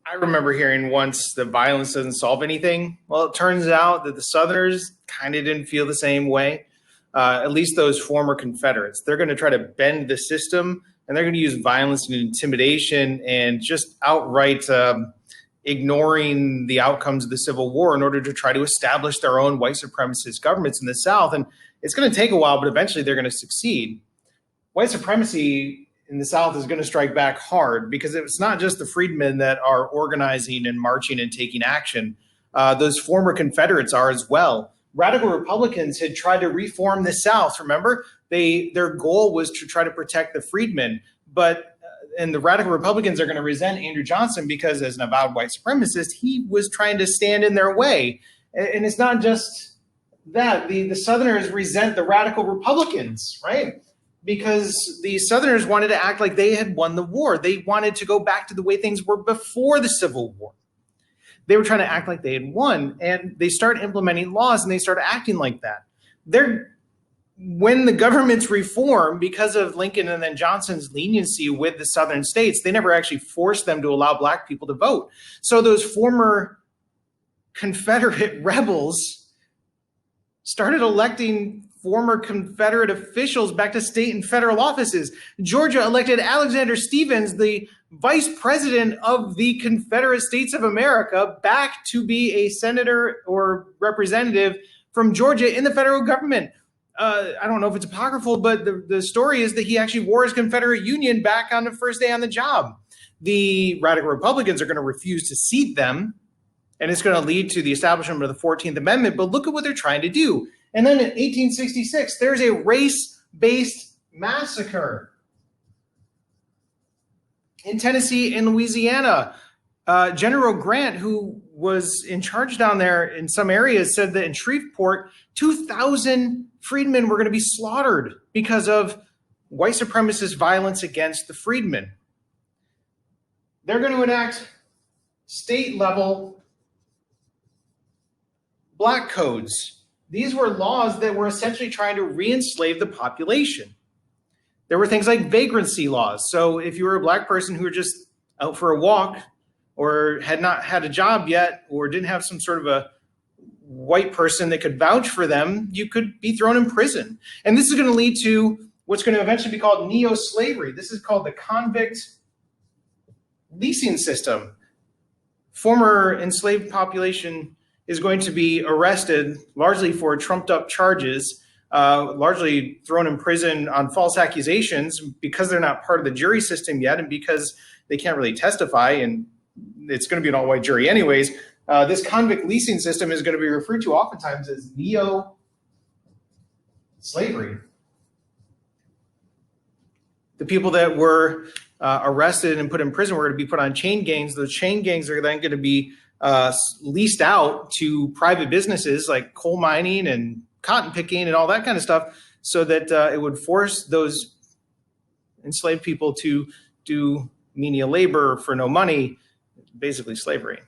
I remember hearing once that violence doesn't solve anything. Well, it turns out that the Southerners kind of didn't feel the same way. At least those former Confederates. They're going to try to bend the system, and they're going to use violence and intimidation and just outright ignoring the outcomes of the Civil War in order to try to establish their own white supremacist governments in the South. And it's going to take a while, but eventually they're going to succeed. White supremacy in the South is going to strike back hard because it's not just the freedmen that are organizing and marching and taking action. Those former Confederates are as well. Radical Republicans had tried to reform the South. Remember, their goal was to try to protect the freedmen, and the Radical Republicans are going to resent Andrew Johnson because, as an avowed white supremacist, he was trying to stand in their way. And it's not just that. The Southerners resent the Radical Republicans, right? Because the Southerners wanted to act like they had won the war. They wanted to go back to the way things were before the Civil War. They were trying to act like they had won, and they start implementing laws and they start acting like that. When the governments reform, because of Lincoln and then Johnson's leniency with the Southern states, they never actually forced them to allow Black people to vote. So those former Confederate rebels started electing former Confederate officials back to state and federal offices. Georgia elected Alexander Stephens, the vice president of the Confederate States of America, back to be a senator or representative from Georgia in the federal government. I don't know if it's apocryphal, but the story is that he actually wore his Confederate Union back on the first day on the job. The Radical Republicans are going to refuse to seat them, and it's going to lead to the establishment of the 14th Amendment. But look at what they're trying to do. And then in 1866, there's a race-based massacre in Tennessee and Louisiana. General Grant, who was in charge down there in some areas, said that in Shreveport, 2,000 freedmen were going to be slaughtered because of white supremacist violence against the freedmen. They're going to enact state-level black codes. These were laws that were essentially trying to re-enslave the population. There were things like vagrancy laws. So if you were a Black person who were just out for a walk or had not had a job yet or didn't have some sort of a white person that could vouch for them, you could be thrown in prison. And this is going to lead to what's going to eventually be called neo-slavery. This is called the convict leasing system. Former enslaved population is going to be arrested largely for trumped up charges, largely thrown in prison on false accusations because they're not part of the jury system yet and because they can't really testify, and it's going to be an all-white jury anyways. This convict leasing system is going to be referred to oftentimes as neo-slavery. The people that were arrested and put in prison were going to be put on chain gangs. Those chain gangs are then going to be leased out to private businesses like coal mining and cotton picking and all that kind of stuff, so that it would force those enslaved people to do menial labor for no money, basically slavery.